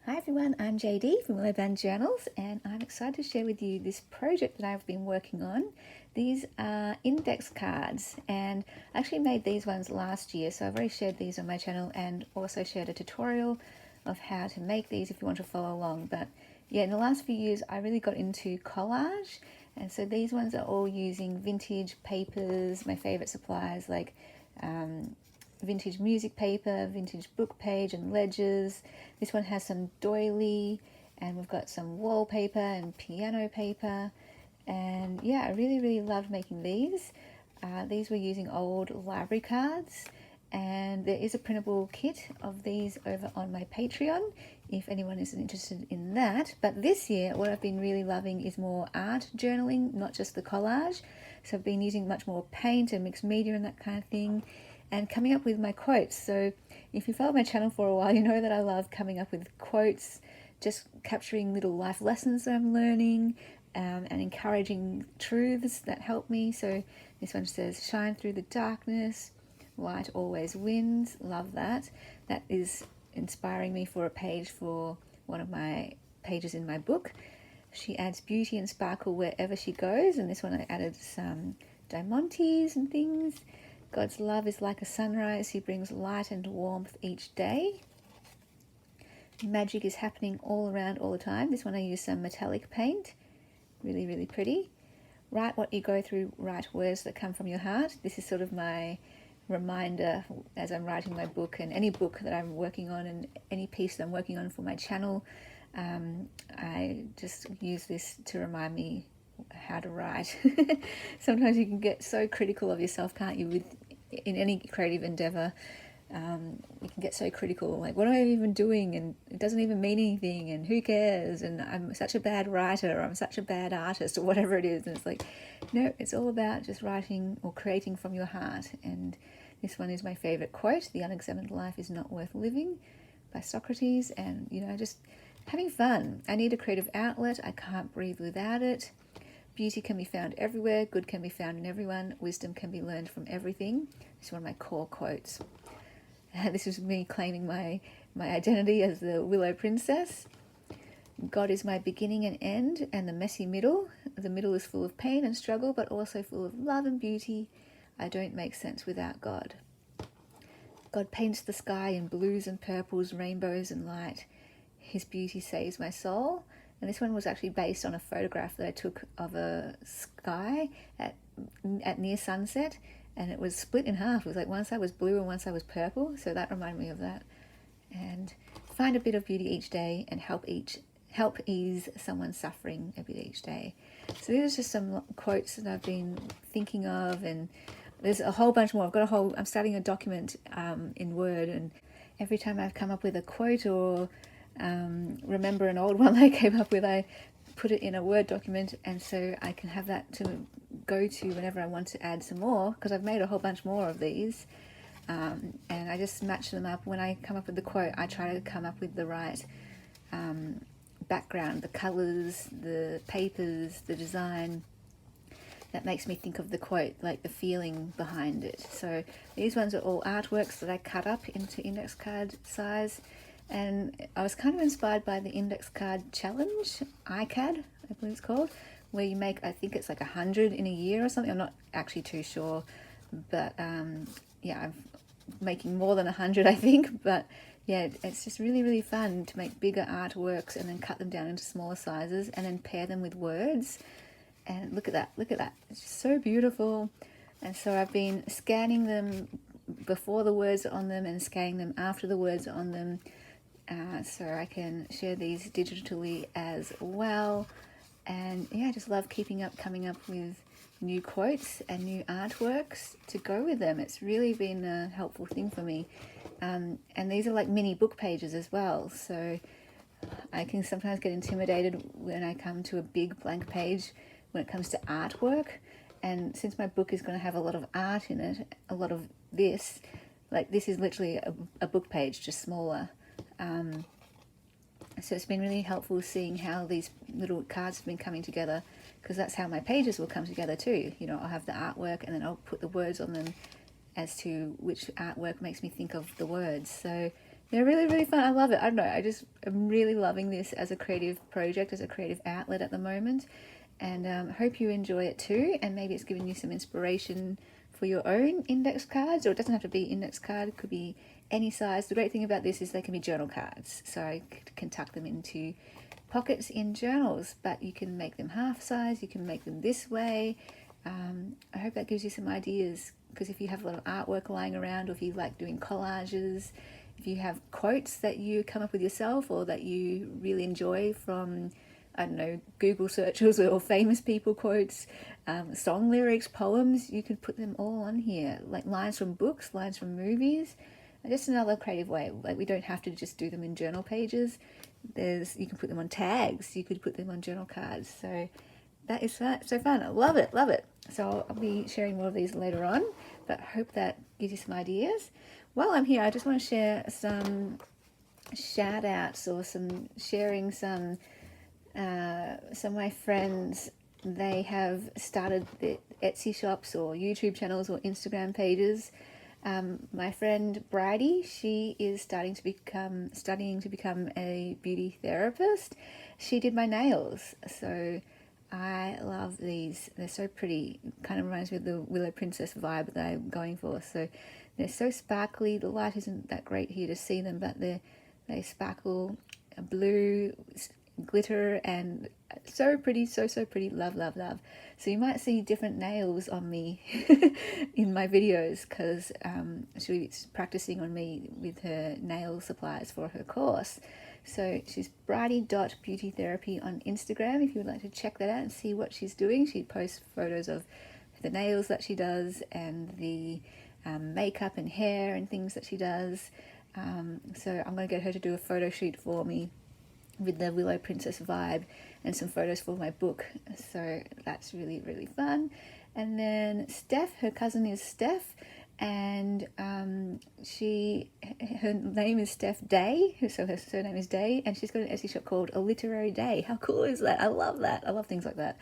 Hi everyone, I'm JD from Willow Band Journals and I'm excited to share with you this project that I've been working on. These are index cards and I actually made these ones last year, so I've already shared these on my channel and also shared a tutorial of how to make these if you want to follow along. But yeah, in the last few years I really got into collage, and so these ones are all using vintage papers, my favorite supplies like vintage music paper, vintage book page and ledgers. This one has some doily, and we've got some wallpaper and piano paper. And yeah, I really loved making these. These were using old library cards, and there is a printable kit of these over on my Patreon if anyone is interested in that. But this year what I've been really loving is more art journaling, not just the collage. So I've been using much more paint and mixed media and that kind of thing, and coming up with my quotes. So if you follow my channel for a while, you know that I love coming up with quotes, just capturing little life lessons that I'm learning, and encouraging truths that help me. So this one says, shine through the darkness, light always wins. Love that. That is inspiring me for a page for one of my pages in my book. She adds beauty and sparkle wherever she goes, and this one I added some diamantes and things. God's love is like a sunrise. He brings light and warmth each day. Magic is happening all around all the time. This one I use some metallic paint. Really pretty. Write what you go through, write words that come from your heart. This is sort of my reminder as I'm writing my book, and any book that I'm working on and any piece that I'm working on for my channel. I just use this to remind me how to write. Sometimes you can get so critical of yourself, can't you, in any creative endeavor. You can get so critical, like, what am I even doing, and it doesn't even mean anything, and who cares, and I'm such a bad writer, or I'm such a bad artist, or whatever it is. And it's like, no, it's all about just writing or creating from your heart. And this one is my favorite quote: the unexamined life is not worth living, by Socrates. And just having fun. I need a creative outlet. I can't breathe without it. Beauty can be found everywhere. Good can be found in everyone. Wisdom can be learned from everything. This is one of my core quotes. This is me claiming my identity as the Willow Princess. God is my beginning and end, and the messy middle. The middle is full of pain and struggle, but also full of love and beauty. I don't make sense without God. God paints the sky in blues and purples, rainbows and light. His beauty saves my soul. And this one was actually based on a photograph that I took of a sky at near sunset, and it was split in half. It was like one side was blue and one side was purple, so that reminded me of that. And find a bit of beauty each day and help ease someone's suffering a bit each day. So these are just some quotes that I've been thinking of, and there's a whole bunch more. I'm starting a document in Word, and every time I've come up with a quote or remember an old one I came up with, I put it in a Word document, and so I can have that to go to whenever I want to add some more, because I've made a whole bunch more of these, and I just match them up. When I come up with the quote, I try to come up with the right background, the colors, the papers, the design that makes me think of the quote, like the feeling behind it. So these ones are all artworks that I cut up into index card size. And I was kind of inspired by the index card challenge, ICAD, I believe it's called, where you make, I think it's like 100 in a year or something. I'm not actually too sure, but yeah, I'm making more than 100, I think. But yeah, it's just really fun to make bigger artworks and then cut them down into smaller sizes and then pair them with words. And look at that, it's just so beautiful. And so I've been scanning them before the words are on them and scanning them after the words are on them, so I can share these digitally as well. And yeah, I just love coming up with new quotes and new artworks to go with them. It's really been a helpful thing for me. And these are like mini book pages as well, so I can sometimes get intimidated when I come to a big blank page when it comes to artwork. And since my book is going to have a lot of art in it, a lot of this, like this is literally a book page, just smaller. So it's been really helpful seeing how these little cards have been coming together, because that's how my pages will come together too. I'll have the artwork and then I'll put the words on them as to which artwork makes me think of the words. So they're really, really fun. I love it. I don't know. I'm really loving this as a creative project, as a creative outlet at the moment. And hope you enjoy it too. And maybe it's given you some inspiration for your own index cards, or it doesn't have to be index card. It could be any size. The great thing about this is they can be journal cards. So I can tuck them into pockets in journals, but you can make them half size. You can make them this way. I hope that gives you some ideas, because if you have a lot of artwork lying around, or if you like doing collages, if you have quotes that you come up with yourself or that you really enjoy from, I don't know, Google searches or famous people quotes, song lyrics, poems, you could put them all on here, like lines from books, lines from movies. Just another creative way. Like, we don't have to just do them in journal pages. You can put them on tags, you could put them on journal cards. So that is so fun. I love it, love it. So I'll be sharing more of these later on, but hope that gives you some ideas. While I'm here, I just want to share some shout outs, or sharing some of my friends. They have started the Etsy shops or YouTube channels or Instagram pages. My friend Bridie, she is studying to become a beauty therapist. She did my nails, so I love these. They're so pretty. Kind of reminds me of the Willow Princess vibe that I'm going for. So they're so sparkly. The light isn't that great here to see them, but they sparkle blue, glitter, and so pretty, so pretty. Love, love, love. So you might see different nails on me in my videos, because she's practicing on me with her nail supplies for her course. So she's bridie.beautytherapy on Instagram if you would like to check that out and see what she's doing. She posts photos of the nails that she does, and the makeup and hair and things that she does. So I'm going to get her to do a photo shoot for me with the Willow Princess vibe, and some photos for my book. So that's really, really fun. And then Steph, her cousin is Steph, and her name is Steph Day, so her surname is Day, and she's got an Etsy shop called A Literary Day. How cool is that? I love that. I love things like that.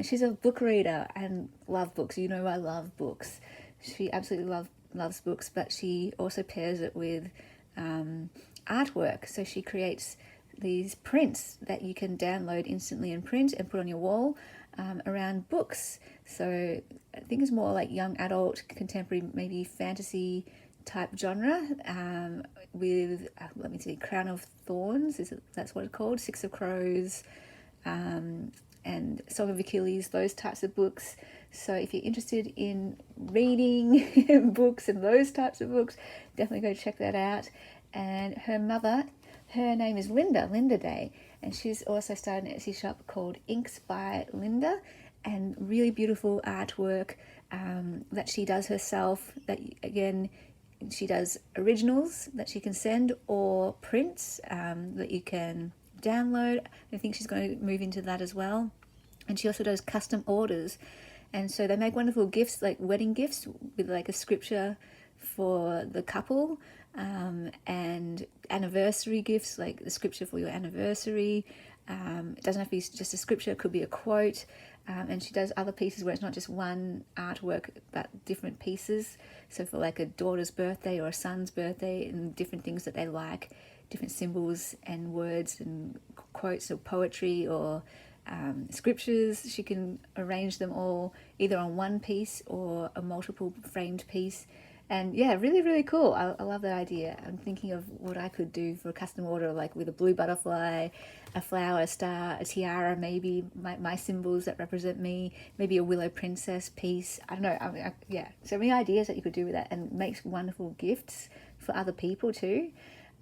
She's a book reader and love books. You know, I love books. She absolutely loves books, but she also pairs it with artwork. So she creates these prints that you can download instantly and print and put on your wall around books. So I think it's more like young adult, contemporary, maybe fantasy type genre, with let me see, Crown of Thorns, that's what it's called, Six of Crows, and Song of Achilles, those types of books. So if you're interested in reading books and those types of books, definitely go check that out. And her mother, her name is Linda Day, and she's also started an Etsy shop called Inks by Linda, and really beautiful artwork that she does herself. That, again, she does originals that she can send, or prints that you can download. I think she's going to move into that as well. And she also does custom orders, and so they make wonderful gifts, like wedding gifts with like a scripture for the couple, and anniversary gifts, like the scripture for your anniversary. It doesn't have to be just a scripture, it could be a quote. And she does other pieces where it's not just one artwork but different pieces. So for like a daughter's birthday or a son's birthday, and different things that they like, different symbols and words and quotes or poetry or scriptures, she can arrange them all either on one piece or a multiple framed piece. And yeah, really, really cool. I love that idea. I'm thinking of what I could do for a custom order, like with a blue butterfly, a flower, a star, a tiara, maybe my symbols that represent me, maybe a Willow Princess piece. I don't know. Yeah, so many ideas that you could do with that, and makes wonderful gifts for other people too.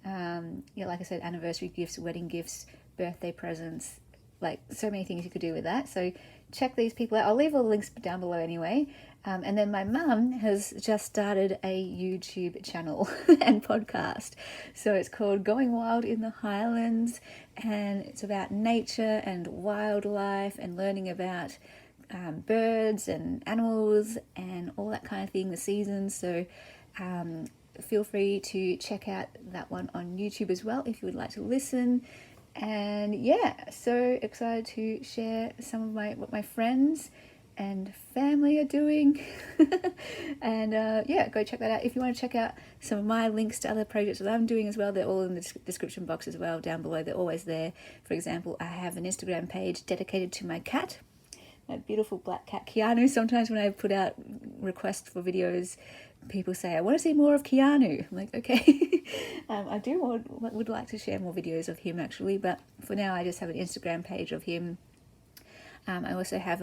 Yeah, like I said, anniversary gifts, wedding gifts, birthday presents, like so many things you could do with that. So check these people out. I'll leave all the links down below anyway. And then my mum has just started a YouTube channel and podcast. So it's called Going Wild in the Highlands, and it's about nature and wildlife and learning about birds and animals and all that kind of thing, the seasons. So feel free to check out that one on YouTube as well if you would like to listen. And yeah, so excited to share some of my friends and family are doing. And yeah, go check that out. If you want to check out some of my links to other projects that I'm doing as well, they're all in the description box as well down below. They're always there. For example, I have an Instagram page dedicated to my cat, my beautiful black cat Keanu. Sometimes when I put out requests for videos, people say, I want to see more of Keanu. I'm like, okay. I would like to share more videos of him actually, but for now I just have an Instagram page of him. I also have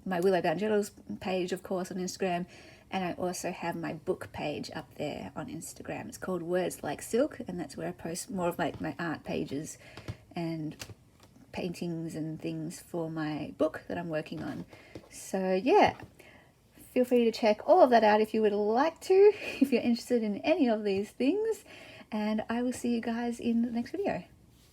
my Willow D'Angelo's page, of course, on Instagram, and I also have my book page up there on Instagram. It's called Words Like Silk, and that's where I post more of my art pages and paintings and things for my book that I'm working on. So yeah, feel free to check all of that out if you would like to, if you're interested in any of these things, and I will see you guys in the next video.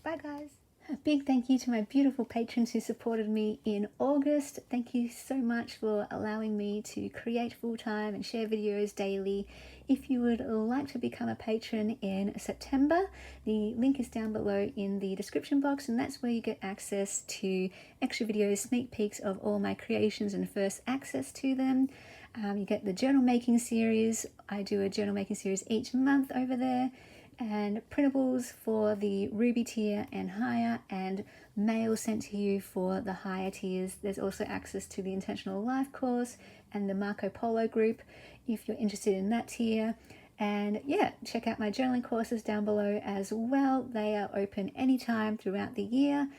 Bye guys. A big thank you to my beautiful patrons who supported me in August. Thank you so much for allowing me to create full-time and share videos daily. If you would like to become a patron in September, the link is down below in the description box, and that's where you get access to extra videos, sneak peeks of all my creations and first access to them. You get the journal making series. I do a journal making series each month over there, and printables for the Ruby tier and higher, and mail sent to you for the higher tiers. There's also access to the Intentional Life course and the Marco Polo group if you're interested in that tier. And yeah, check out my journaling courses down below as well. They are open anytime throughout the year.